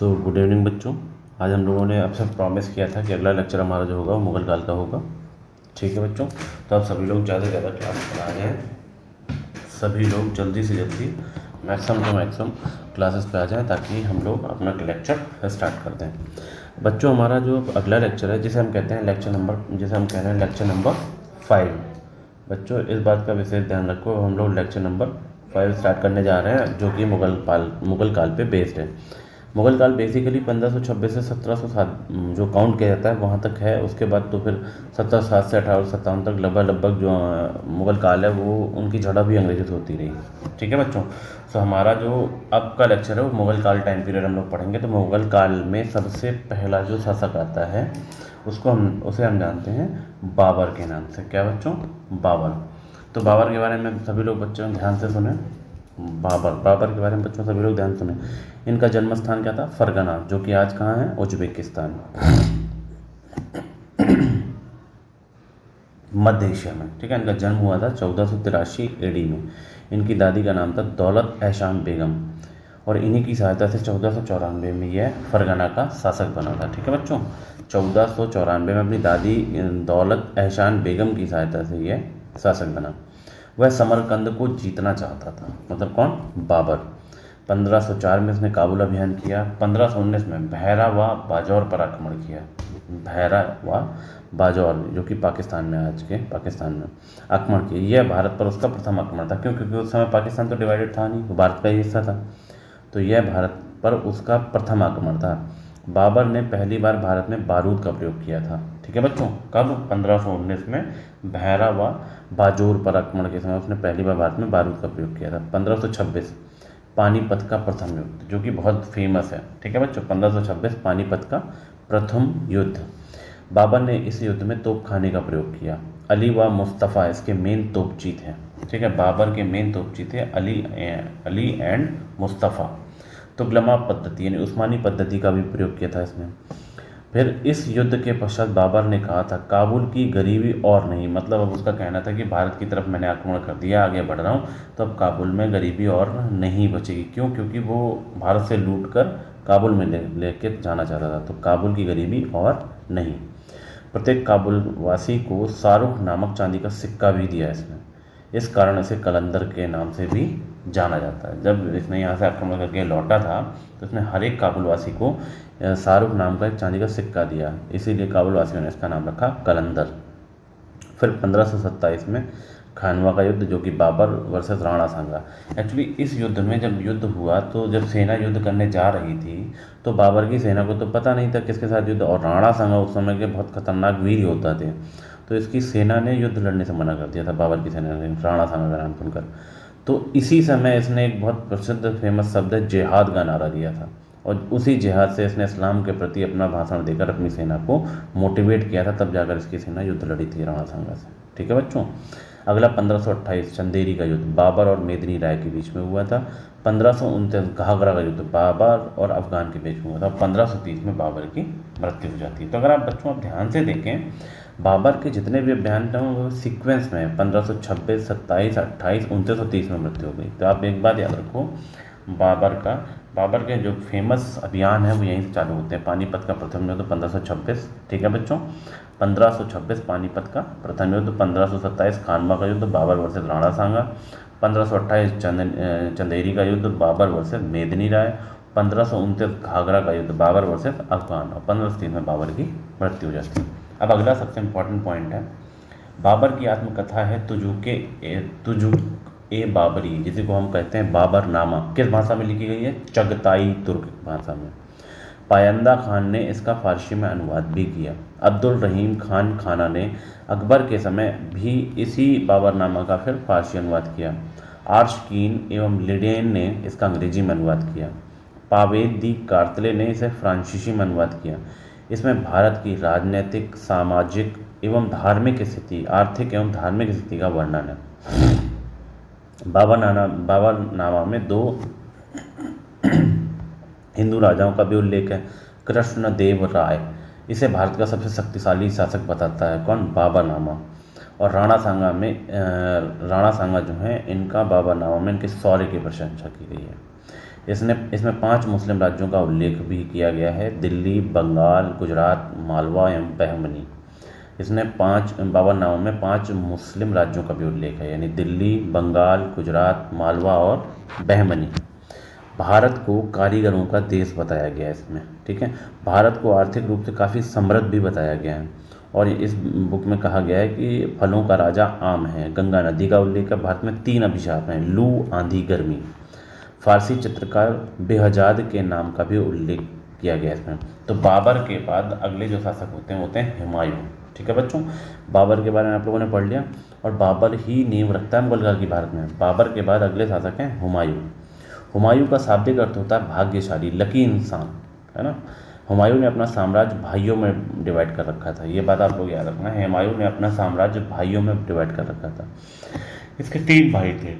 So good evening बच्चों। आज हम लोगों ने आपसे प्रॉमिस किया था कि अगला लेक्चर हमारा जो होगा वो मुगल काल का होगा। ठीक है बच्चों, तो आप सभी लोग ज़्यादा से ज़्यादा क्लास पर आ जाएँ। सभी लोग जल्दी से जल्दी मैक्सिमम टू मैक्सिमम क्लासेस पे आ जाएँ ताकि हम लोग अपना लेक्चर स्टार्ट कर दें। बच्चों, हमारा जो अगला लेक्चर है जिसे हम कहते हैं जिसे हम कह रहे हैं लेक्चर नंबर 5। बच्चों, इस बात का विशेष ध्यान रखो, हम लोग लेक्चर नंबर 5 स्टार्ट करने जा रहे हैं जो कि मुगल काल पे बेस्ड है। मुगल काल बेसिकली 1526 से 1707 जो काउंट किया जाता है वहाँ तक है। उसके बाद तो फिर 1707 से 1857 तक लगभग जो मुगल काल है वो उनकी झड़प भी अंग्रेजों से होती रही। ठीक है बच्चों, तो हमारा जो अब का लेक्चर है वो मुगल काल टाइम पीरियड हम लोग पढ़ेंगे। तो मुगल काल में सबसे पहला जो शासक आता है उसे हम जानते हैं बाबर के नाम से। क्या बच्चों? बाबर। तो बाबर के बारे में सभी लोग बच्चों ध्यान से सुने। बाबर के बारे में बच्चों सभी लोग ध्यान सुने। इनका जन्म स्थान क्या था? फरगना, जो कि आज कहाँ है? उज्बेकिस्तान, मध्य एशिया में। ठीक है, इनका जन्म हुआ था 1483 एडी में। इनकी दादी का नाम था दौलत एहसान बेगम और इन्हीं की सहायता से 1494 में यह फरगना का शासक बना था। ठीक है बच्चों, 1494 में अपनी दादी दौलत एहसान बेगम की सहायता से यह शासक बना। वह समरकंद को जीतना चाहता था। मतलब कौन? बाबर। 1504 में उसने काबुल अभियान किया। 1519 में भैरा व बाजौर पर आक्रमण किया। भैरा व बाजौर जो कि पाकिस्तान में, आज के पाकिस्तान में आक्रमण किया। यह भारत पर उसका प्रथम आक्रमण था। क्यों? क्योंकि उस समय पाकिस्तान तो डिवाइडेड था नहीं, वो भारत का ही हिस्सा था। तो यह भारत पर उसका प्रथम आक्रमण था। बाबर ने पहली बार भारत में बारूद का प्रयोग किया था। ठीक है बच्चों, कब? 1519 में भैरा व बाजौर पर आक्रमण के समय उसने पहली बार भारत में बारूद का प्रयोग किया था। 1526 पानीपत का प्रथम युद्ध, जो कि बहुत फेमस है। ठीक है बच्चों, 1526 पानीपत का प्रथम युद्ध। बाबर ने इस युद्ध में तोपखाने का प्रयोग किया। अली व मुस्तफ़ा इसके मेन तोपची थे। ठीक है, बाबर के मेन तोपची थे अली एंड मुस्तफ़ा। तुगलमा पद्धति यानी उस्मानी पद्धति का भी प्रयोग किया था इसने। फिर इस युद्ध के पश्चात बाबर ने कहा था काबुल की गरीबी और नहीं। मतलब अब उसका कहना था कि भारत की तरफ मैंने आक्रमण कर दिया, आगे बढ़ रहा हूँ, तो अब काबुल में गरीबी और नहीं बचेगी। क्यों? क्योंकि वो भारत से लूट कर काबुल में लेके जाना चाहता था। तो काबुल की गरीबी और नहीं। प्रत्येक काबुल वासी को शाहरुख नामक चांदी का सिक्का भी दिया इसने। इस कारण इसे कलंदर के नाम से भी जाना जाता है। जब इसने यहाँ से आक्रमण करके लौटा था तो इसने हर एक काबुल वासी को शाहरुख नाम का एक चांदी का सिक्का दिया, इसीलिए काबुल वासियों ने इसका नाम रखा कलंदर। फिर 1527 में खानवा का युद्ध, जो कि बाबर वर्सेस राणा सांगा। एक्चुअली इस युद्ध में जब युद्ध हुआ तो जब सेना युद्ध करने जा रही थी तो बाबर की सेना को तो पता नहीं था किसके साथ युद्ध, और राणा सांगा उस समय के बहुत खतरनाक वीर योद्धा थे। तो इसकी सेना ने युद्ध लड़ने से मना कर दिया था, बाबर की सेना ने, राणा सांगा का नाम सुनकर। तो इसी समय इसने एक बहुत प्रसिद्ध फेमस शब्द है जिहाद का नारा दिया था, और उसी जिहाद से इसने इस्लाम के प्रति अपना भाषण देकर अपनी सेना को मोटिवेट किया था। तब जाकर इसकी सेना युद्ध लड़ी थी राणा सांगा से। ठीक है बच्चों, अगला 1528 चंदेरी का युद्ध बाबर और मेदिनी राय के बीच में हुआ था। 1529 घाघरा का युद्ध बाबर और अफगान के बीच में हुआ था। 1530 में बाबर की मृत्यु हो जाती है। तो अगर आप बच्चों आप ध्यान से देखें, बाबर के जितने भी अभियान थे वो सीक्वेंस में 1526, 27, 28, 29 और 30 में मृत्यु हो गई। तो आप एक बात याद रखो, बाबर के जो फेमस अभियान है वो यहीं से चालू होते हैं। पानीपत का प्रथम युद्ध 1526। ठीक है बच्चों, 1526 पानीपत का प्रथम युद्ध। 1527 खानवा का युद्ध बाबर वर्सेस राणा सांगा। 1528 चंदेरी का युद्ध बाबर वर्सेस मेदिनी राय। 1529 घाघरा का युद्ध बाबर वर्सेस अफगान, और 1530 में बाबर की मृत्यु हो जाती है। अब अगला सबसे इम्पोर्टेंट पॉइंट है, बाबर की आत्मकथा है तुजुक ए बाबरी, जिसे को हम कहते हैं बाबरनामा। किस भाषा में लिखी गई है? चगताई तुर्क भाषा में। पायंदा खान ने इसका फारसी में अनुवाद भी किया। अब्दुल रहीम खान खाना ने अकबर के समय भी इसी बाबरनामा का फिर फारसी अनुवाद किया। आर्शकीन एवं लिडेन ने इसका अंग्रेजी में अनुवाद किया। पावेद दी कार्तले ने इसे फ्रांसीसी में अनुवाद किया। इसमें भारत की राजनीतिक, सामाजिक एवं धार्मिक स्थिति, आर्थिक एवं धार्मिक स्थिति का वर्णन है। बाबरनामा में 2 हिंदू राजाओं का भी उल्लेख है। कृष्णदेव राय इसे भारत का सबसे शक्तिशाली शासक बताता है। कौन? बाबरनामा। और राणा सांगा जो है, इनका बाबरनामा में इनके शौर्य की प्रशंसा की गई है। इसमें 5 मुस्लिम राज्यों का उल्लेख भी किया गया है, दिल्ली, बंगाल, गुजरात, मालवा एवं बहमनी। इसने 5 बाबरनामा में 5 मुस्लिम राज्यों का भी उल्लेख है, यानी दिल्ली, बंगाल, गुजरात, मालवा और बहमनी। भारत को कारीगरों का देश बताया गया है इसमें, ठीक है। भारत को आर्थिक रूप से काफ़ी समृद्ध भी बताया गया है, और इस बुक में कहा गया है कि फलों का राजा आम है। गंगा नदी का उल्लेख है। भारत में 3 अभिशाप हैं, लू, आंधी, गर्मी। फारसी चित्रकार बेहजाद के नाम का भी उल्लेख किया गया इसमें। तो बाबर के बाद अगले जो शासक होते हैं हुमायूं, ठीक है बच्चों। बाबर के बारे में आप लोगों ने पढ़ लिया, और बाबर ही नींव रखता है मुगल काल की भारत में। बाबर के बाद अगले शासक हैं हुमायूं। हुमायूं का शाब्दिक अर्थ होता है भाग्यशाली, लकी इंसान, है ना। हुमायूं ने अपना साम्राज्य भाइयों में डिवाइड कर रखा था, ये बात आप लोग याद रखना है। हुमायूं ने अपना साम्राज्य भाइयों में डिवाइड कर रखा था। इसके 3 भाई थे,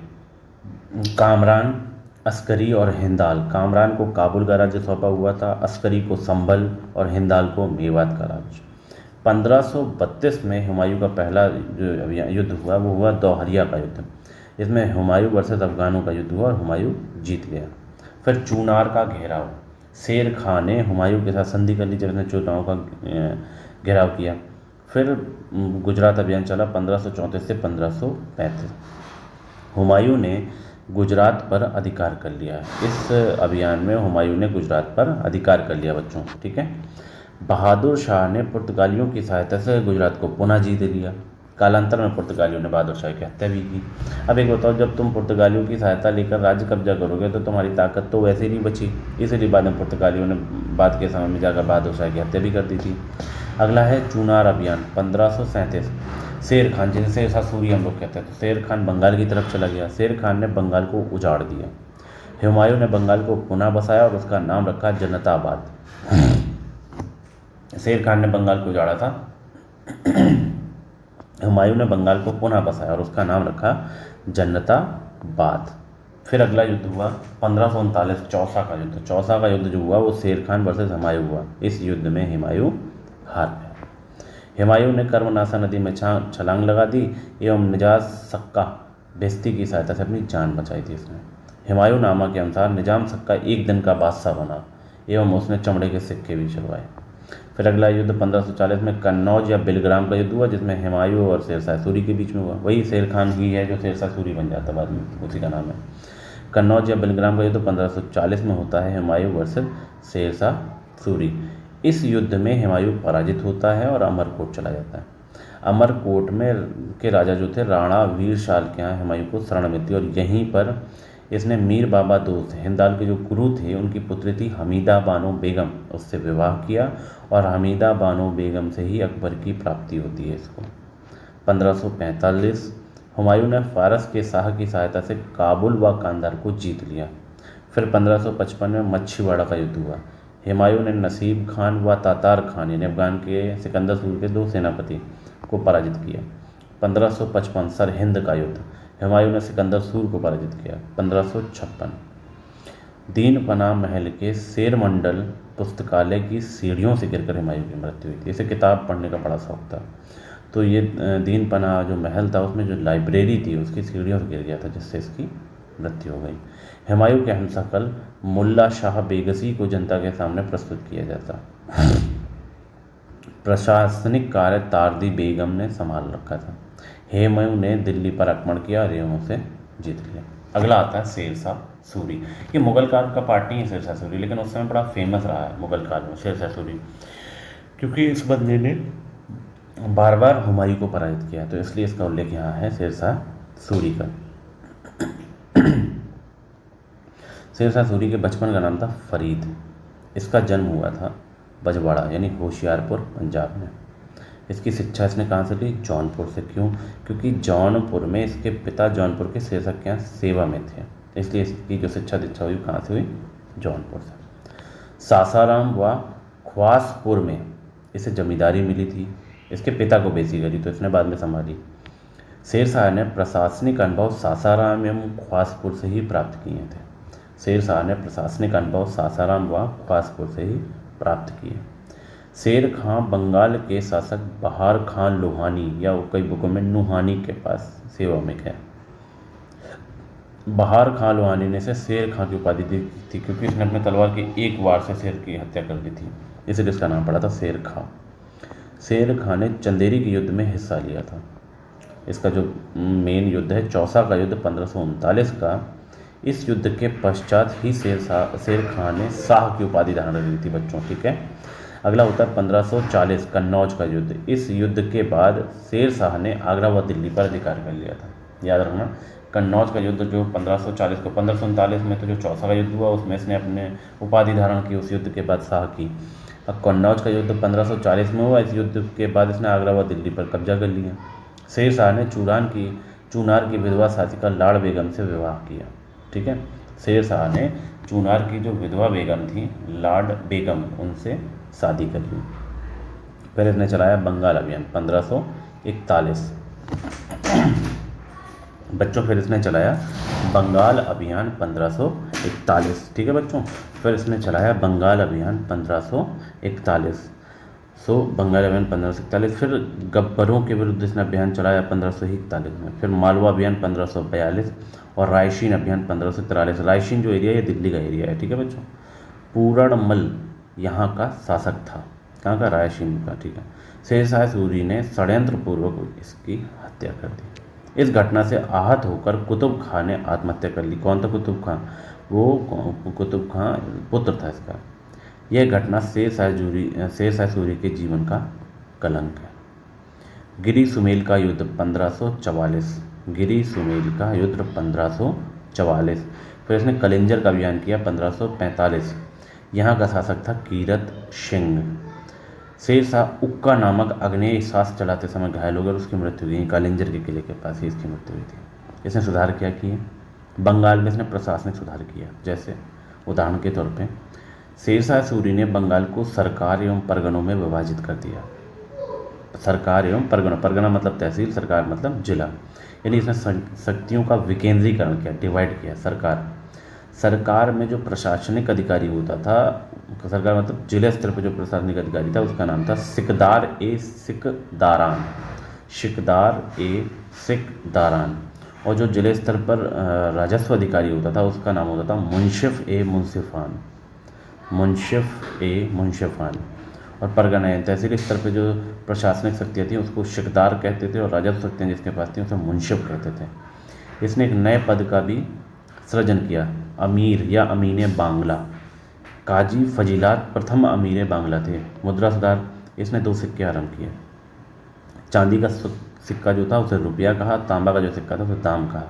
कामरान, अस्करी और हिंदाल। कामरान को काबुल का राज्य सौंपा हुआ था, अस्करी को संभल और हिंदाल को मेवात का राज्य। 1532 में हुमायूं का पहला जो युद्ध हुआ वो हुआ दोहरिया का युद्ध। इसमें हुमायूं वर्सेस अफगानों का युद्ध हुआ और हुमायूं जीत गया। फिर चूनार का घेराव, शेर खां ने हुमायूं के साथ संधि कर ली जब उसने चूनार का घेराव किया। फिर गुजरात अभियान चला 1534 से 1535। हुमायूं ने गुजरात पर अधिकार कर लिया। इस अभियान में हुमायूं ने गुजरात पर अधिकार कर लिया बच्चों, ठीक है। बहादुर शाह ने पुर्तगालियों की सहायता से गुजरात को पुनः जीत लिया। कालांतर में पुर्तगालियों ने बहादुर शाह की हत्या भी की। अब एक बताओ, जब तुम पुर्तगालियों की सहायता लेकर राज्य कब्जा करोगे तो तुम्हारी ताकत तो वैसे ही नहीं बची, इसलिए बाद में पुर्तगालियों ने बाद के समय में जाकर बहादुर शाह की हत्या भी कर दी थी। अगला है चूनार अभियान 1537। शेर खान, जिसे शेरशाह सूरी हम लोग कहते हैं, तो शेर खान बंगाल की तरफ चला गया। शेर खान ने बंगाल को उजाड़ दिया। हुमायूं ने बंगाल को पुनः बसाया और उसका नाम रखा जनताबाद। शेर खान ने बंगाल को उजाड़ा था, हुमायूं ने बंगाल को पुनः बसाया और उसका नाम रखा जनताबाद। फिर अगला युद्ध हुआ 1539, चौसा का युद्ध। चौसा का युद्ध जो हुआ वो शेर खान वर्सेस हुमायूं हुआ। इस युद्ध में हुमायूं हार गया। हुमायूं ने कर्मनाशा नदी में छलांग लगा दी एवं निजाम सक्का बेस्ती की सहायता से अपनी जान बचाई थी इसने। हुमायूं नामा के अनुसार निजाम सक्का एक दिन का बादशाह बना एवं उसने चमड़े के सिक्के भी छुड़वाए। फिर अगला युद्ध 1540 में कन्नौज या बिलग्राम का युद्ध हुआ, जिसमें हुमायूं और शेरशाह सूरी के बीच में हुआ। वही शेर खान ही है जो शेरशाह सूरी बन जाता बाद में, उसी का नाम है। कन्नौज या बिलग्राम का युद्ध 1540 में होता है, हुमायूं वर्सेस शेरशाह सूरी। इस युद्ध में हुमायूं पराजित होता है और अमरकोट चला जाता है। अमरकोट में के राजा जो थे राणा वीर शाल के यहाँ हुमायूं को शरण मिलती है, और यहीं पर इसने मीर बाबा दोस्त हिंदाल के जो गुरु थे उनकी पुत्री थी हमीदा बानो बेगम, उससे विवाह किया, और हमीदा बानो बेगम से ही अकबर की प्राप्ति होती है इसको। 1545 हुमायूं ने फारस के शाह की सहायता से काबुल व कांधार को जीत लिया। फिर 1555 में मच्छीवाड़ा का युद्ध हुआ। हुमायूं ने नसीब खान व तातार खान यानी अफगान के सिकंदर सूर के 2 सेनापति को पराजित किया। 1555 सरहिंद का युद्ध, हुमायूं ने सिकंदर सूर को पराजित किया। 1556 दीन पनाह महल के शेर मंडल पुस्तकालय की सीढ़ियों से गिरकर हुमायूं की मृत्यु हुई थी। इसे किताब पढ़ने का बड़ा शौक था, तो ये दीन पनाह जो महल था उसमें जो लाइब्रेरी थी उसकी सीढ़ियों से गिर गया था, जिससे इसकी मृत्यु हो गई। हुमायूं के हमशक्ल मुल्ला शाह बेगसी को जनता के सामने प्रस्तुत किया जाता। प्रशासनिक कार्य तारदी बेगम ने संभाल रखा था। हुमायूं ने दिल्ली पर आक्रमण किया और एवं उसे जीत लिया। अगला आता है शेरशाह सूरी। ये मुगल काल का पार्ट नहीं है शेरशाह सूरी, लेकिन उस समय बड़ा फेमस रहा है मुगल काल में शेरशाह सूरी, क्योंकि इस बंदे ने बार बार हुमायूं को पराजित किया, तो इसलिए इसका उल्लेख यहाँ है शेरशाह सूरी का। शेरशाह सूरी के बचपन का नाम था फरीद। इसका जन्म हुआ था बजवाड़ा यानी होशियारपुर पंजाब में। इसकी शिक्षा इसने कहाँ से ली? जौनपुर से। क्यों? क्योंकि जौनपुर में इसके पिता जौनपुर के शासक के यहाँ सेवा में थे, इसलिए इसकी जो शिक्षा दीक्षा हुई कहाँ से हुई? जौनपुर से। सासाराम व ख्वासपुर में इसे जमींदारी मिली थी। इसके पिता को बेची गई तो इसने बाद में संभाली। शेरशाह ने प्रशासनिक अनुभव सासाराम एवं ख्वासपुर से ही प्राप्त किए थे। शेरशाह ने प्रशासनिक अनुभव सासाराम व ख्वासपुर से ही प्राप्त किए। शेर खां बंगाल के शासक बहार खान लोहानी या कई बुकों में नुहानी के पास सेवा में गया। बहार खां लोहानी ने इसे शेर खां की उपाधि दी थी, क्योंकि इसने अपने तलवार के एक वार से शेर की हत्या कर दी थी, इसलिए इसका नाम पड़ा था शेर खां। शेर खां ने चंदेरी के युद्ध में हिस्सा लिया था। इसका जो मेन युद्ध है चौसा का युद्ध 1539 का, इस युद्ध के पश्चात ही शेर खां ने शाह की उपाधि धारण कर ली थी बच्चों। ठीक है, अगला होता है 1540 कन्नौज का युद्ध। इस युद्ध के बाद शेर शाह ने आगरा व दिल्ली पर अधिकार कर लिया था। याद रखना, कन्नौज का युद्ध जो 1540 को, 1539 में तो जो चौसा का युद्ध हुआ उसमें इसने अपने उपाधि धारण की उस युद्ध के बाद शाह की। अब कन्नौज का युद्ध 1540 में हुआ, इस युद्ध के बाद इसने आगरा व दिल्ली पर कब्जा कर लिया। शेर शाह ने चूनार की विधवा शासिका लाड़ बेगम से विवाह किया। ठीक है, शेर शाह ने चूनार की जो विधवा बेगम थी लाड़ बेगम, उनसे शादी कर ली। फिर इसने चलाया बंगाल अभियान 1541 बच्चों। फिर इसने चलाया बंगाल अभियान 1541। ठीक है बच्चों, फिर इसने चलाया बंगाल अभियान 1541। बंगाल अभियान 1541। फिर गब्बरों के विरुद्ध इसने अभियान चलाया 1541 में। फिर मालवा अभियान 1542 और रायशीन अभियान 1543। रायशीन जो एरिया है दिल्ली का एरिया है। ठीक है बच्चों, पूरणमल यहाँ का शासक था, कहाँ का, रायशीन का। ठीक है, शेर शाह सूरी ने षड्यंत्र पूर्वक इसकी हत्या कर दी। इस घटना से आहत होकर कुतुब खां ने आत्महत्या कर ली। कौन था कुतुब खां? वो कुतुब खां पुत्र था इसका। यह घटना शेर शाह सूरी के जीवन का कलंक है। गिरी सुमेल का युद्ध 1544। गिरी सुमेल का युद्ध 1544। फिर इसने कलिंजर का अभियान किया 1545। यहाँ का शासक था कीरत सिंह। शेर शाह उक्का नामक आग्नेय शास्त्र चलाते समय घायल हो गए, उसकी मृत्यु हुई। कलिंजर के किले के पास ही इसकी मृत्यु हुई थी। इसने सुधार क्या किए? बंगाल में इसने प्रशासनिक सुधार किया। जैसे उदाहरण के तौर पे शेर शाह सूरी ने बंगाल को सरकार एवं परगनों में विभाजित कर दिया। सरकार एवं परगना, परगना मतलब तहसील, सरकार मतलब जिला, यानी इसने शक्तियों का विकेंद्रीकरण किया, डिवाइड किया। सरकार में जो प्रशासनिक अधिकारी होता था, सरकार मतलब जिले स्तर पर जो प्रशासनिक अधिकारी था उसका नाम था सिकदार ए सिकदारान। और जो जिले स्तर पर राजस्व अधिकारी होता था उसका नाम होता था मुंशिफ ए मुंशिफान। और परगना तहसील स्तर पर जो प्रशासनिक शक्तियाँ थी उसको शिकदार कहते थे, और राजस्व शक्तियाँ जिसके पास थी उसे मुंशिफ कहते थे। इसने एक नए पद का भी सृजन किया, अमीर या अमीने बांग्ला। काजी फजीलात प्रथम अमीर बांग्ला थे। मुद्रा सुधार, इसने 2 सिक्के आरंभ किए। चांदी का सिक्का जो था उसे रुपया कहा, तांबा का जो सिक्का था उसे दाम कहा।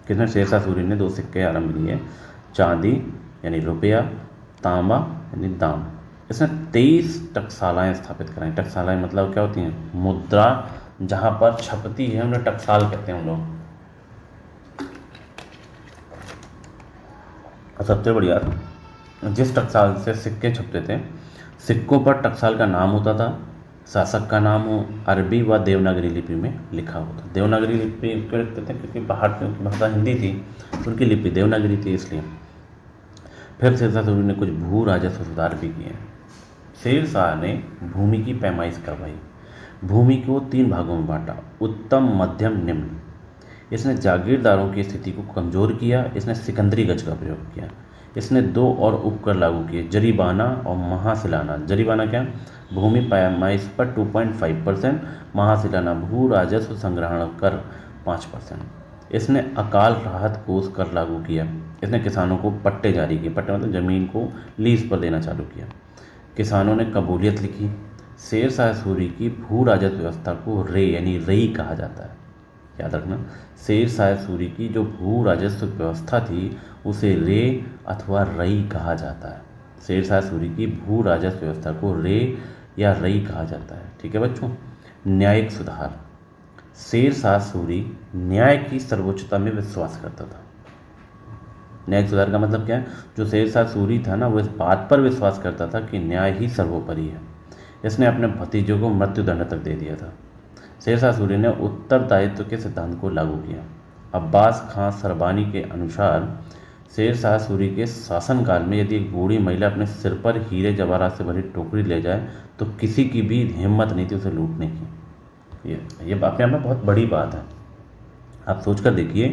किसने? शेर शाह सूरी ने 2 सिक्के आरंभ किए, चांदी यानी रुपया, तांबा यानी दाम। इसने 23 टकसालाएँ स्थापित कराई। टकसालाएँ मतलब क्या होती हैं? मुद्रा जहाँ पर छपती है उन्हें टकसाल कहते हैं हम लोग। सबसे बढ़िया, जिस टकसाल से सिक्के छपते थे, सिक्कों पर टकसाल का नाम होता था, शासक का नाम हो, अरबी व देवनागरी लिपि में लिखा होता। देवनागरी लिपि क्यों लिखते थे? क्योंकि बाहर की भाषा हिंदी थी, उनकी लिपि देवनागरी थी इसलिए। फिर शेर शाह सूरी ने कुछ भू राजस्व सुधार भी किए। शेर शाह ने भूमि की पैमाइश करवाई, भूमि को 3 भागों में बांटा, उत्तम, मध्यम, निम्न। इसने जागीरदारों की स्थिति को कमज़ोर किया। इसने सिकंदरी गज का प्रयोग किया। इसने 2 और उपकर लागू किए, जरीबाना और महासिलाना। जरीबाना क्या? भूमि पैमाइश पर 2.5%, महासिलाना भू राजस्व संग्रहण कर 5%। इसने अकाल राहत कोष कर लागू किया। इसने किसानों को पट्टे जारी किए, पट्टे मतलब ज़मीन को लीज पर देना चालू किया। किसानों ने कबूलियत लिखी। शेर शाह सूरी की भू राजस्व व्यवस्था को रे यानी रई कहा जाता है। याद रखना, शेर शाह सूरी की जो भू राजस्व व्यवस्था थी उसे रे अथवा रई कहा जाता है। शेर शाह सूरी की भू राजस्व व्यवस्था को रे या रई कहा जाता है। ठीक है बच्चों। न्यायिक सुधार, शेर शाह सूरी न्याय की सर्वोच्चता में विश्वास करता था। न्यायिक सुधार का मतलब क्या है? जो शेर शाह सूरी था ना, वो इस बात पर विश्वास करता था कि न्याय ही सर्वोपरि है। इसने अपने भतीजों को मृत्युदंड तक दे दिया था। शेर शाह सूरी ने उत्तरदायित्व के सिद्धांत को लागू किया। अब्बास खां सरबानी के अनुसार शेर शाह सूरी के शासनकाल में यदि एक बूढ़ी महिला अपने सिर पर हीरे जवाहरात से भरी टोकरी ले जाए तो किसी की भी हिम्मत नहीं थी उसे लूटने की। ये अपने आप में बहुत बड़ी बात है। आप सोच कर देखिए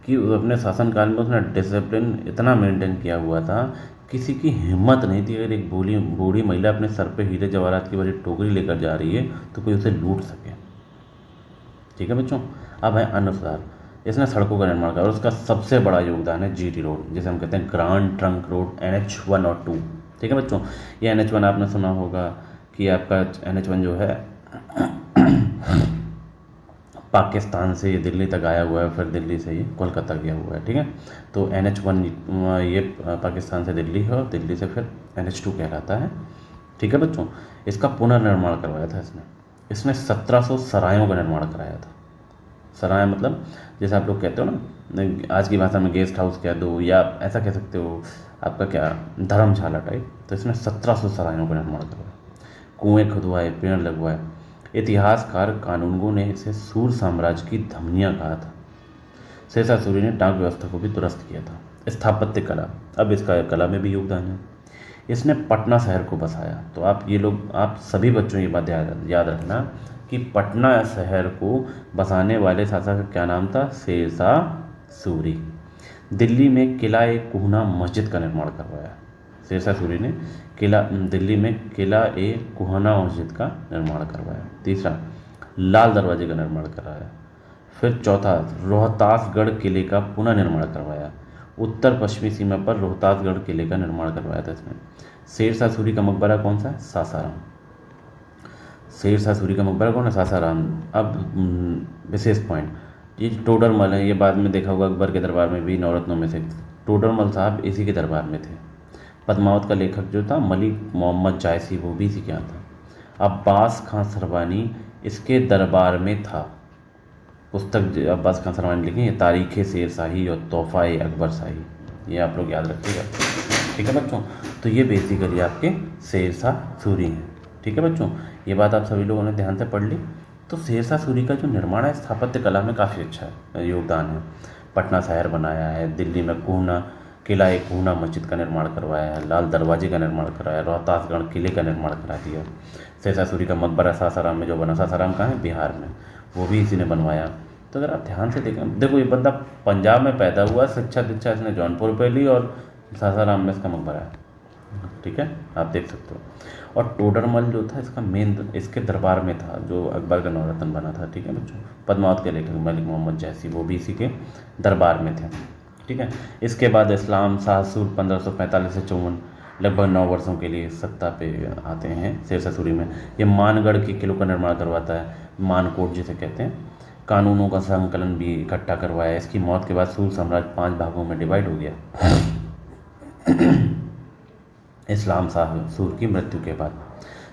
कि अपने शासनकाल में उसने डिसिप्लिन इतना मेंटेन किया हुआ था, किसी की हिम्मत नहीं थी अगर एक बूढ़ी बूढ़ी महिला अपने सर पे हीरे जवाहरात की बड़ी टोकरी लेकर जा रही है तो कोई उसे लूट सके। ठीक है बच्चों। अब है अन्न सुधार। इसने सड़कों का निर्माण किया और उसका सबसे बड़ा योगदान है जीटी रोड, जिसे हम कहते हैं ग्रांड ट्रंक रोड, NH1 और 2। ठीक है बच्चों। ये NH1 आपने सुना होगा कि आपका NH1 जो है पाकिस्तान से ये दिल्ली तक आया हुआ है, फिर दिल्ली से ये कोलकाता गया हुआ है। ठीक है। तो NH1 ये पाकिस्तान से दिल्ली है और दिल्ली से फिर NH2 कहलाता है। ठीक है बच्चों। इसका पुनर्निर्माण करवाया था इसने 1700 सरायों का निर्माण कराया था। सराय मतलब जैसे आप लोग कहते हो ना, आज की भाषा में गेस्ट हाउस कह दो, या ऐसा कह सकते हो आपका क्या धर्मशाला टाइप। तो इसने 1700 सरायों का निर्माण करवाया, कुएँ खुदवाए, पेड़ लगवाए। इतिहासकार कानूनगो ने इसे सूर साम्राज्य की धमनियाँ कहा था। शेरशाह सूरी ने डाक व्यवस्था को भी दुरुस्त किया था। स्थापत्य कला, अब इसका कला में भी योगदान है। इसने पटना शहर को बसाया। तो आप सभी बच्चों ये बात याद रखना कि पटना शहर को बसाने वाले शासक का क्या नाम था? शेरशाह सूरी। दिल्ली में किला ए कुहना मस्जिद का निर्माण करवाया। शेरशाह सूरी ने दिल्ली में किला ए कुहना मस्जिद का निर्माण करवाया। तीसरा, लाल दरवाजे का निर्माण कराया। फिर चौथा, रोहतासगढ़ किले का पुनः निर्माण करवाया। उत्तर पश्चिमी सीमा पर रोहतासगढ़ किले का निर्माण करवाया था इसने। शेरशाह सूरी का मकबरा कौन सा है? सासाराम। शेरशाह सूरी का मकबरा कौन है? सासाराम। अब विशेष पॉइंट, ये टोडरमल है, ये बाद में देखा होगा अकबर के दरबार में भी नवरत्नों में से टोडरमल साहब इसी के दरबार में थे। पद्मावत का लेखक जो था मलिक मोहम्मद जायसी, वो भी इसी के यहाँ था। अब्बास खां सरवानी इसके दरबार में था। पुस्तक अब्बास खान सरवानी लिखी है, तारीख़ शेर शाही और तोहफ़ा अकबर शाही, ये आप लोग याद रखिएगा। ठीक है बच्चों। तो ये बेसिकली आपके शेरशाह सूरी हैं। ठीक है बच्चों, ये बात आप सभी लोगों ने ध्यान से पढ़ ली। तो शेरशाह सूरी का जो निर्माण है स्थापत्य कला में काफ़ी अच्छा योगदान है। पटना शहर बनाया है, दिल्ली में किला ए कुहना मस्जिद का निर्माण करवाया है, लाल दरवाजे का निर्माण कराया, रोहतासगढ़ किले का निर्माण करा दिया। शेरशाह सूरी का मकबरा सासाराम में जो बना, सासाराम कहाँ है? बिहार में, वो भी इसी ने बनवाया। तो अगर आप ध्यान से देखें, देखो ये बंदा पंजाब में पैदा हुआ, शिक्षा दीक्षा इसने जौनपुर पे ली और सासाराम में इसका मकबरा है। ठीक है, आप देख सकते हो। और टोडरमल जो था इसका मेन इसके दरबार में था, जो अकबर का नवरत्न बना था। ठीक है बच्चों। पद्मावत के लेखक मलिक मोहम्मद जायसी, वो भी इसी के दरबार में थे। ठीक है। इसके बाद इस्लाम शाह सूर 1545 से 54 लगभग 9 वर्षों के लिए सत्ता पे आते हैं शेरशाह सूरी में। ये मानगढ़ के किलों का निर्माण करवाता है, मानकोट जिसे कहते हैं। कानूनों का संकलन भी इकट्ठा करवाया। इसकी मौत के बाद सूर साम्राज्य 5 भागों में डिवाइड हो गया। इस्लाम शाह सूर की मृत्यु के बाद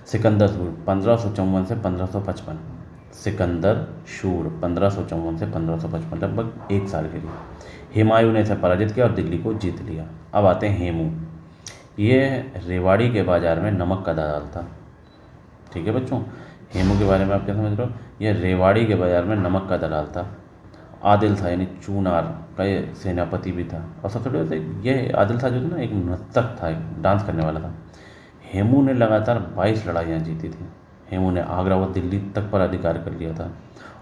सिकंदर सूर 1554 से 1555, सिकंदर शूर 1554 से 1555, लगभग 1 साल के लिए। हुमायूं ने इसे पराजित किया और दिल्ली को जीत लिया। अब आते हैं हेमू। ये रेवाड़ी के बाज़ार में नमक का दलाल था। ठीक है बच्चों। हेमू के बारे में आप क्या समझ रहे हो? ये रेवाड़ी के बाज़ार में नमक का दलाल था। आदिल था, यानी चूनार का ये सेनापति भी था। और सबसे बड़े ये आदिल था जो था ना, एक नर्तक था, एक डांस करने वाला था। हेमू ने लगातार 22 लड़ाइयाँ जीती थी। हेमू ने आगरा व दिल्ली तक पर अधिकार कर लिया था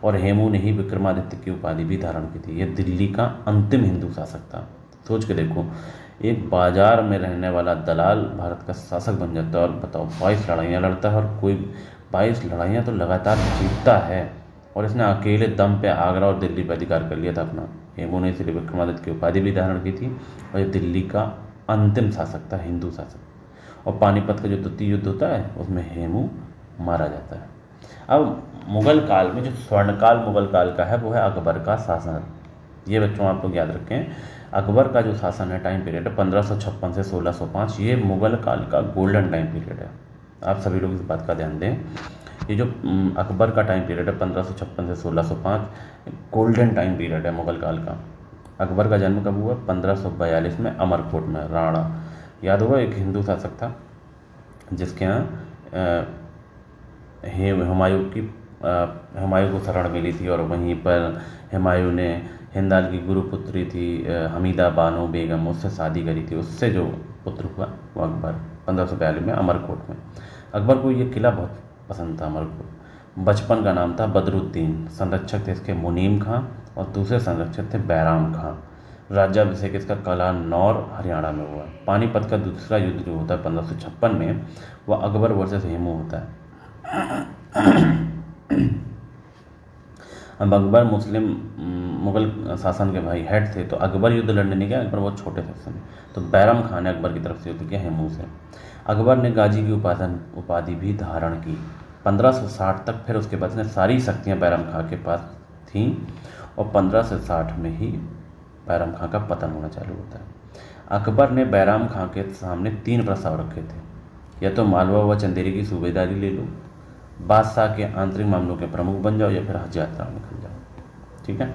और हेमू ने ही विक्रमादित्य की उपाधि भी धारण की थी। यह दिल्ली का अंतिम हिंदू शासक था। सोच के देखो, एक बाजार में रहने वाला दलाल भारत का शासक बन जाता है और बताओ 22 लड़ाइयाँ लड़ता है, और कोई 22 लड़ाइयाँ तो लगातार जीतता है। और इसने अकेले दम पे आगरा और दिल्ली पर अधिकार कर लिया था अपना। हेमू ने इसलिए विक्रमादित्य की उपाधि भी धारण की थी और ये दिल्ली का अंतिम शासक था, हिंदू शासक। और पानीपत का जो द्वितीय युद्ध होता है उसमें हेमू मारा जाता है। अब मुग़ल काल में जो स्वर्णकाल मुग़ल काल का है वो है अकबर का शासन। ये बच्चों आप लोग याद रखें, अकबर का जो शासन है, टाइम पीरियड है 1556 से 1605, ये मुग़ल काल का गोल्डन टाइम पीरियड है। आप सभी लोग इस बात का ध्यान दें। ये जो अकबर का टाइम पीरियड है 1556 से 1605, गोल्डन टाइम पीरियड है मुग़ल काल का। अकबर का जन्म कब हुआ? 1542 में अमरकोट में। राणा, याद होगा, एक हिंदू शासक था जिसके यहाँ हुमायूं को शरण मिली थी और वहीं पर हुमायूं ने हिंदाल की गुरुपुत्री थी हमीदा बानो बेगम, उससे शादी करी थी। उससे जो पुत्र हुआ वो अकबर 1542 में अमरकोट में। अकबर को ये किला बहुत पसंद था, अमरकोट। बचपन का नाम था बदरुद्दीन, संरक्षक थे इसके मुनीम खां और दूसरे संरक्षक थे बैराम खां। राज्याभिषेक इसका कलानौर हरियाणा में हुआ। पानीपत का दूसरा युद्ध जो होता है 1556 में, वह अकबर वर्सेस हेमू होता है। अब अकबर मुगल शासन के भाई हेड थे, तो अकबर युद्ध लड़ने नहीं गया, अकबर बहुत छोटे थे उस समय। तो बैरम खान ने अकबर की तरफ से युद्ध किया हेमू से। अकबर ने गाजी की उपाधि भी धारण की 1560 तक। फिर उसके बाद इसने सारी शक्तियाँ बैरम खां के पास थीं और 1560 में ही बैरम खां का पतन होना चालू होता है। अकबर ने बैराम खां के सामने 3 प्रस्ताव रखे थे, या तो मालवा व चंदेरी की सूबेदारी ले लो, बादशाह के आंतरिक मामलों के प्रमुख बन जाओ, या फिर हज यात्रा में निकल जाओ। ठीक है,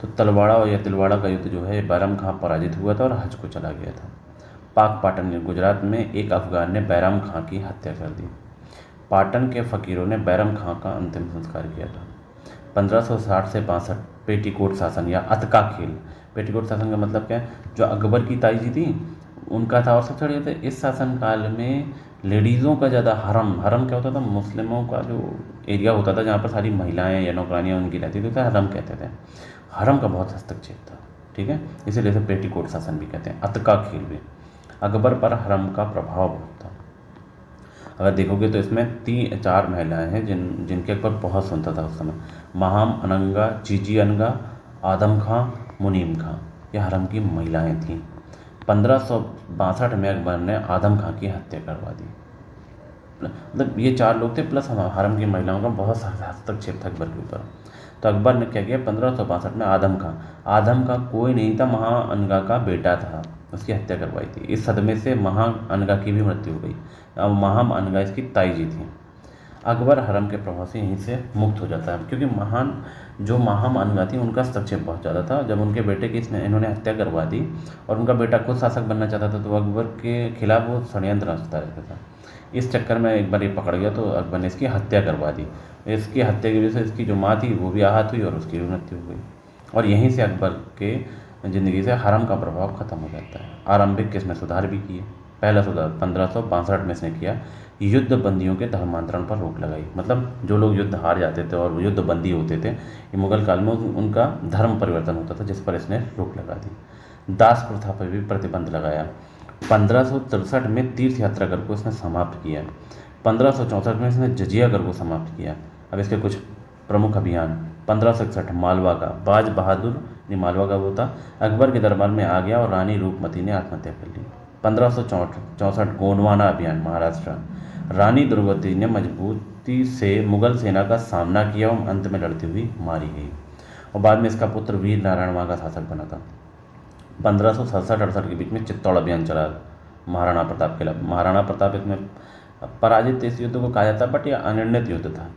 तो तलवाड़ा और या तिलवाड़ा का युद्ध जो है बैराम खां पराजित हुआ था और हज को चला गया था। पाक पाटन गुजरात में एक अफगान ने बैराम खां की हत्या कर दी। पाटन के फ़कीरों ने बैराम खां का अंतिम संस्कार किया था। 1560 से 62 पेटीकोट शासन या अतका खेल। पेटीकोट शासन का मतलब क्या है, जो अकबर की ताई जी थी उनका था। और सबसे बड़ी बात है, इस शासन काल में लेडीज़ों का ज़्यादा हरम क्या होता था, मुस्लिमों का जो एरिया होता था जहाँ पर सारी महिलाएं या नौकरानियाँ उनकी रहती थी, तो हरम कहते थे। हरम का बहुत हस्तक्षेप था। ठीक है, इसीलिए इसे पेटीकोट शासन भी कहते हैं, अतका खेल भी। अकबर पर हरम का प्रभाव बहुत था। अगर देखोगे तो इसमें 4 महिलाएं हैं जिनके ऊपर बहुत सुनता था उस समय। महाम अनंगा, जीजी अनगा, आदम खां, मुनीम खां, ये हरम की महिलाएं थीं। 1562 में अकबर ने आदम खां की हत्या करवा दी। मतलब ये 4 लोग थे, प्लस हरम की महिलाओं का बहुत हस्तक्षेप था अकबर के ऊपर। तो अकबर ने क्या किया, 1562 में आदम खां कोई नहीं था, महाअनगा का बेटा था, उसकी हत्या करवाई थी। इस सदमे से महाअनगा की भी मृत्यु हो गई। अब महाअनगा इसकी ताई जी थी। अकबर हरम के प्रभाव से यहीं से मुक्त हो जाता है, क्योंकि महाअनगा थी उनका हस्तक्षेप बहुत ज़्यादा था। जब उनके बेटे की इन्होंने हत्या करवा दी और उनका बेटा खुद शासक बनना चाहता था, तो अकबर के खिलाफ वो षड्यंत्र रचता रहता था। इस चक्कर में एक बार ये पकड़ गया, तो अकबर ने इसकी हत्या करवा दी। इसकी हत्या की वजह से इसकी जो माँ थी वो भी आहत हुई और उसकी भी मृत्यु हो गई। और यहीं से अकबर के ज़िंदगी से हरम का प्रभाव खत्म हो जाता है। आरंभिक इसमें सुधार भी किए। पहला सुधार 1562 में इसने किया, युद्ध बंदियों के धर्मांतरण पर रोक लगाई। मतलब जो लोग युद्ध हार जाते थे और युद्ध बंदी होते थे, ये मुगल काल में उनका धर्म परिवर्तन होता था, जिस पर इसने रोक लगा दी। दास प्रथा पर भी प्रतिबंध लगाया। 1563 में तीर्थ यात्रा कर को इसने समाप्त किया। 1564 में इसने जजिया कर को समाप्त किया। अब इसके कुछ प्रमुख अभियान। 1561 मालवा का, बाज बहादुर ने मालवा का वो था, अकबर के दरबार में आ गया और रानी रूपमती ने आत्महत्या कर ली। 1564 गोंडवाना अभियान महाराष्ट्र, रानी दुर्गावती ने मजबूती से मुगल सेना का सामना किया और अंत में लड़ती हुई मारी गई। और बाद में इसका पुत्र वीर नारायण वहाँ का शासक बना था। 1567-68 के बीच में चित्तौड़ अभियान चला महाराणा प्रताप के खिलाफ। महाराणा प्रताप इसमें पराजित इस युद्ध को कहा जाता है, बट यह अनिर्णित युद्ध था।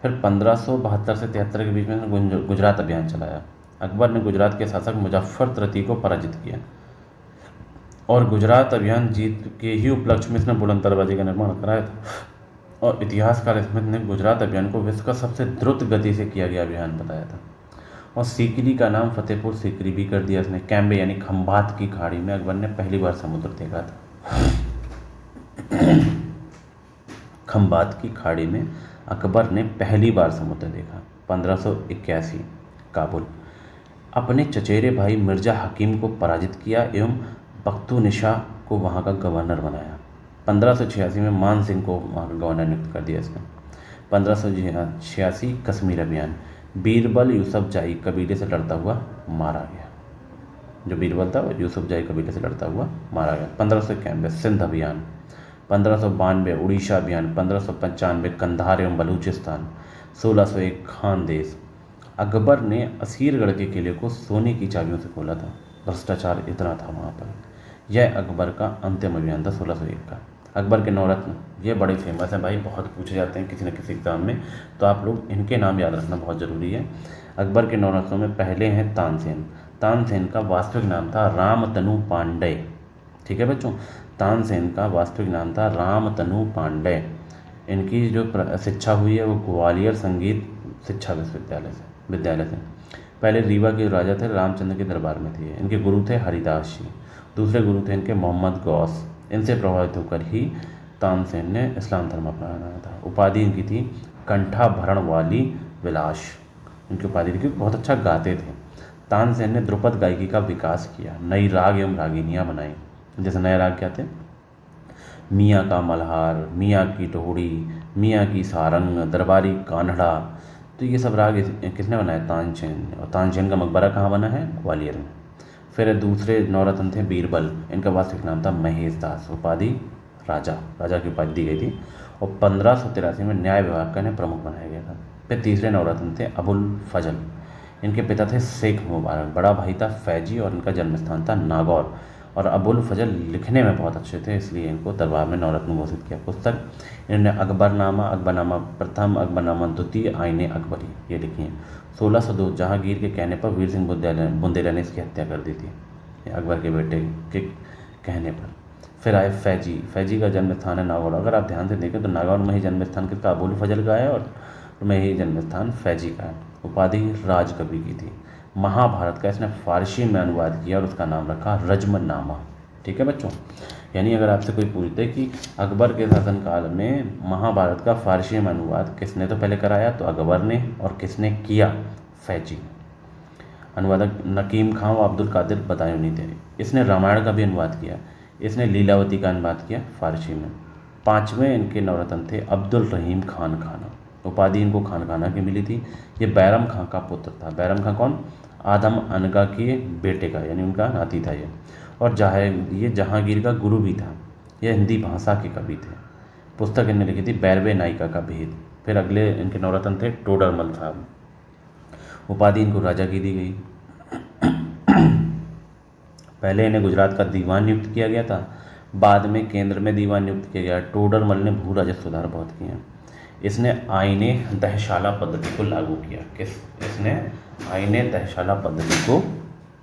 फिर 1572 से 73 के बीच में गुजरात अभियान चलाया। अकबर ने गुजरात के शासक मुजफ्फर तृतीय को पराजित किया और गुजरात अभियान जीत के ही उपलक्ष्य में इसने बुलंद दरवाजे का निर्माण कराया था। और इतिहासकार स्मिथ ने गुजरात अभियान को विश्व का सबसे द्रुत गति से किया गया अभियान बताया था। और सीकरी का नाम फतेहपुर सीकरी भी कर दिया इसने। कैम्बे यानी खंभात की खाड़ी में अकबर ने पहली बार समुद्र देखा था। खंभात की खाड़ी में अकबर ने पहली बार समुद्र देखा। 1581 काबुल, अपने चचेरे भाई मिर्जा हकीम को पराजित किया एवं बख्तूनिशा को वहाँ का गवर्नर बनाया। 1586 में मान सिंह को वहाँ का गवर्नर नियुक्त कर दिया इसने। 1586 कश्मीर अभियान, बीरबल यूसुफ जाई कबीले से लड़ता हुआ मारा गया। जो बीरबल था वो यूसुफ जाई कबीले से लड़ता हुआ मारा गया। 1591 सिंध अभियान, 1592 उड़ीसा अभियान, 1595 कंधार एवं बलूचिस्तान, 1601 खानदेश। अकबर ने असीरगढ़ के किले को सोने की चाबियों से खोला था। भ्रष्टाचार इतना था वहाँ पर। यह अकबर का अंतिम अभियान था 1601 का। अकबर के नवरत्न ये बड़े फेमस हैं भाई, बहुत पूछे जाते हैं किसी न किसी एग्जाम में, तो आप लोग इनके नाम याद रखना बहुत ज़रूरी है। अकबर के नवरत्नों में पहले हैं तानसेन। तानसेन का वास्तविक नाम था रामतनु पांडे। ठीक है बच्चों, तानसेन का वास्तविक नाम था रामतनु पांडे। इनकी जो शिक्षा हुई है वो ग्वालियर संगीत शिक्षा विद्यालय से। पहले रीवा के राजा थे, रामचंद्र के दरबार में थे। इनके गुरु थे हरिदास जी, दूसरे गुरु थे इनके मोहम्मद गौस। इनसे प्रभावित होकर ही तानसेन ने इस्लाम धर्म अपनाया था। उपाधि इनकी थी कंठाभरण वाली विलास, इनकी उपाधि थी क्योंकि बहुत अच्छा गाते थे। तानसेन ने ध्रुपद गायकी का विकास किया, नई राग एवं रागिनियाँ बनाई। जैसे नए राग क्या थे? मियाँ का मल्हार, मियाँ की टोहड़ी, मियाँ की सारंग, दरबारी कान्हड़ा। तो ये सब राग किसने बनाया? तानसेन ने। और तानसेन का मकबरा कहाँ बना है? ग्वालियर में। फिर दूसरे नवरत्न थे बीरबल, इनका वास्तविक नाम था महेश दास, उपाधि राजा, राजा की उपाधि दी गई थी। और 1583 में न्याय विभाग का इन्हें प्रमुख बनाया गया था। फिर तीसरे नवरत्न थे अबुल फजल, इनके पिता थे शेख मुबारक, बड़ा भाई था फैजी और इनका जन्म स्थान था नागौर। और अबुल फजल लिखने में बहुत अच्छे थे, इसलिए इनको दरबार में नवरत्न घोषित किया। पुस्तक इन्होंने अकबरनामा प्रथम, अकबरनामा द्वितीय, आईने अकबरी ये लिखी हैं। 1602 जहांगीर के कहने पर वीर सिंह बुंदेला ने इसकी हत्या कर दी थी, अकबर के बेटे के कहने पर। फिर आए फैजी, फैजी का जन्म स्थान है नागौर। अगर आप ध्यान से देखें तो नागौर में ही जन्म स्थान किसका? अबुल फजल का है, और में ही जन्म स्थान फैजी का है। उपाधि राजकवि की थी। महाभारत का इसने फारसी में अनुवाद किया और उसका नाम रखा रज्मनामा। ठीक है बच्चों, यानी अगर आपसे कोई पूछते कि अकबर के शासनकाल में महाभारत का फारसी में अनुवाद किसने तो पहले कराया, तो अकबर ने, और किसने किया? फैजी। अनुवादक नकीम खां व अब्दुल कादिर बदायूनी थे। इसने रामायण का भी अनुवाद किया। इसने लीलावती का अनुवाद किया फारसी में। पाँचवें इनके नवरत्न थे अब्दुल रहीम खान खाना, उपाधि इनको खान खाना की मिली थी। ये बैरम खां का पुत्र था। बैरम खां कौन? आदम अनगा के बेटे का, यानी उनका नाती था ये। और ये जहांगीर का गुरु भी था। ये हिंदी भाषा के कवि थे। पुस्तक इन्हें लिखी थी बैरवे नायिका का भेद। फिर अगले इनके नवरत्न थे टोडरमल साहब, उपाधि इनको राजा की दी गई। पहले इन्हें गुजरात का दीवान नियुक्त किया गया था, बाद में केंद्र में दीवान नियुक्त किया गया। टोडरमल ने भू राजस्व सुधार बहुत किए हैं। इसने आईने दहशाला पद्धति को लागू किया। इसने आईने दहशाला पद्धति को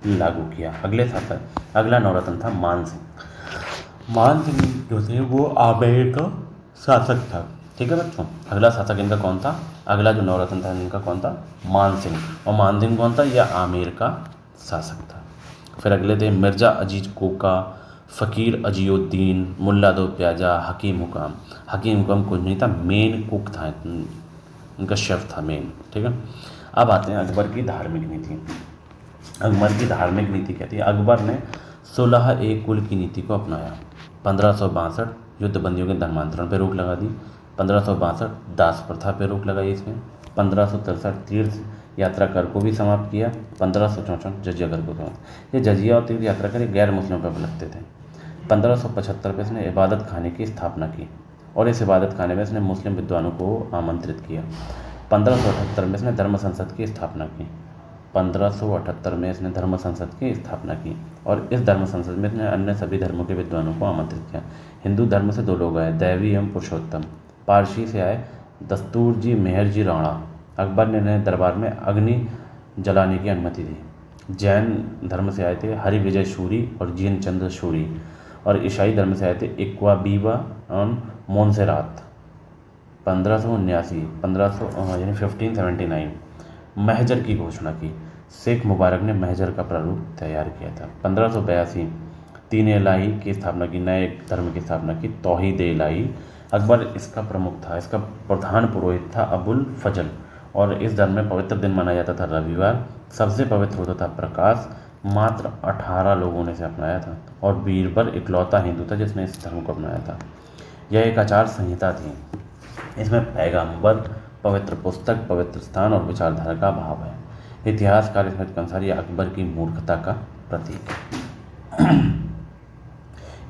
लागू किया। अगला नवरत्न था मान सिंह। मान सिंह जो थे वो आमेर का शासक था। ठीक है बच्चों, अगला शासक इनका कौन था? अगला जो नवरत्न था इनका कौन था? मान सिंह। और मान सिंह कौन था? यह आमेर का शासक था। फिर अगले थे मिर्ज़ा अजीज कोका, फ़कीर अजीउद्दीन, मुल्ला दो प्याजा, हकीम हुकाम। हकीम हुकाम कुछ नहीं था, मेन कुक था, इनका शेफ था मेन। ठीक है, अब आते हैं अकबर की धार्मिक नीति। अकबर की धार्मिक नीति क्या थी? अकबर ने 16 कुल की नीति को अपनाया। 1562 युद्धबंदियों के धर्मांतरण पर रोक लगा दी। 1562 दास प्रथा पर रोक लगाई इसमें। 1563 तीर्थ यात्रा कर को भी समाप्त किया। 1564 जजिया कर को समाप्त। ये जजिया और तीर्थ यात्रा कर गैर मुस्लिमों पर लगते थे। 1575 में इसने इबादत खाने की स्थापना की और इस इबादत खाने में इसने मुस्लिम विद्वानों को आमंत्रित किया। 1578 में इसने धर्म संसद की स्थापना की। 1578 में इसने धर्म संसद की स्थापना की और इस धर्म संसद में इसने अन्य सभी धर्मों के विद्वानों को आमंत्रित किया। हिंदू धर्म से 2 लोग आए, दैवी एवं पुरुषोत्तम। पारसी से आए दस्तूर जी मेहर जी राणा। अकबर ने इन्हें दरबार में अग्नि जलाने की अनुमति दी। जैन धर्म से आए थे हरि विजय शूरी और जीन चंद्र शूरी। और ईसाई धर्म से आए थे इक्वा बीबा और मोन्सेरात। 1579 यानी 1579 महजर की घोषणा की। शेख मुबारक ने महजर का प्रारूप तैयार किया था। 1582 तीन इलाही की स्थापना की, नए धर्म की स्थापना की, तौहीद इलाही। अकबर इसका प्रमुख था, इसका प्रधान पुरोहित था अबुल फजल और इस धर्म में पवित्र दिन माना जाता था रविवार। सबसे पवित्र होता था प्रकाश। मात्र 18 लोगों ने इसे अपनाया था और बीरबल इकलौता हिंदू था जिसने इस धर्म को अपनाया था। यह एक आचार संहिता थी। इसमें पैगंबर, पवित्र पुस्तक, पवित्र स्थान और विचारधारा का भाव है। इतिहासकार इसमें के अनुसार यह अकबर की मूर्खता का प्रतीक है।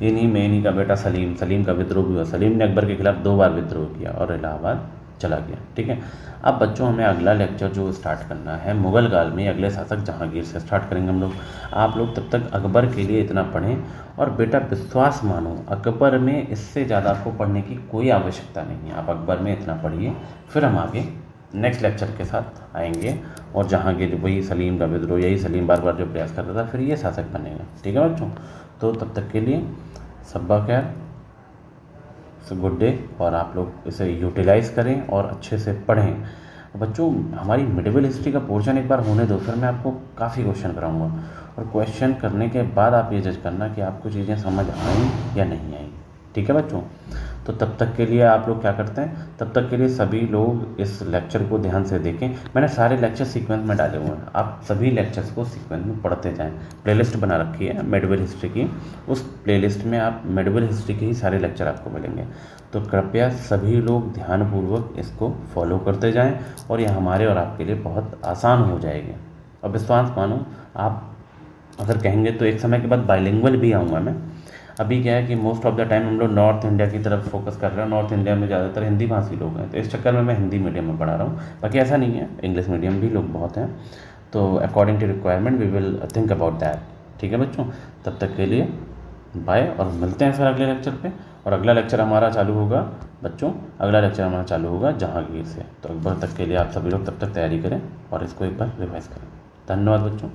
इन्हीं का बेटा सलीम का विद्रोह भी हुआ। सलीम ने अकबर के खिलाफ 2 बार विद्रोह किया और इलाहाबाद चला गया। ठीक है, अब बच्चों हमें अगला लेक्चर जो स्टार्ट करना है मुगल काल में अगले शासक जहांगीर से स्टार्ट करेंगे हम लोग। आप लोग तब तक अकबर के लिए इतना पढ़ें और बेटा विश्वास मानो अकबर में इससे ज़्यादा आपको पढ़ने की कोई आवश्यकता नहीं है। आप अकबर में इतना पढ़िए, फिर हम आगे नेक्स्ट लेक्चर के साथ आएंगे और जहांगीर वही सलीम का विद्रोह, यही सलीम बार बार जो प्रयास करता था फिर ये शासक बनेगा। ठीक है बच्चों, तो तब तक के लिए सब्बा खैर, गुड डे। और आप लोग इसे यूटिलाइज़ करें और अच्छे से पढ़ें। बच्चों हमारी मिडिवल हिस्ट्री का पोर्शन एक बार होने दो, फिर मैं आपको काफ़ी क्वेश्चन कराऊंगा और क्वेश्चन करने के बाद आप ये जज करना कि आपको चीज़ें समझ आई या नहीं आई। ठीक है बच्चों, तो तब तक के लिए आप लोग क्या करते हैं, तब तक के लिए सभी लोग इस लेक्चर को ध्यान से देखें। मैंने सारे लेक्चर सीक्वेंस में डाले हुए हैं, आप सभी लेक्चर्स को सीक्वेंस में पढ़ते जाएं। प्लेलिस्ट बना रखी है मेडिवल हिस्ट्री की, उस प्लेलिस्ट में आप मेडिवल हिस्ट्री के ही सारे लेक्चर आपको मिलेंगे। तो कृपया सभी लोग ध्यानपूर्वक इसको फॉलो करते जाएं और ये हमारे और आपके लिए बहुत आसान हो जाएगी। और विश्वास मानो, आप अगर कहेंगे तो एक समय के बाद बाइलिंगुअल भी आऊँगा मैं। अभी क्या है कि मोस्ट ऑफ द टाइम हम लोग नॉर्थ इंडिया की तरफ फोकस कर रहे हैं, नॉर्थ इंडिया में ज़्यादातर हिंदी भाषी लोग हैं, तो इस चक्कर में मैं हिंदी मीडियम में पढ़ा रहा हूँ। बाकी ऐसा नहीं है, इंग्लिश मीडियम भी लोग बहुत हैं। तो according to requirement we will think about that. ठीक है बच्चों, तब तक के लिए बाय, और मिलते हैं फिर अगले लेक्चर पे। और अगला लेक्चर हमारा चालू होगा बच्चों, अगला लेक्चर हमारा चालू होगा जहांगीर से। तो एक बार तक के लिए आप सभी लोग तब तक तैयारी करें और इसको एक बार रिवाइज करें। धन्यवाद बच्चों।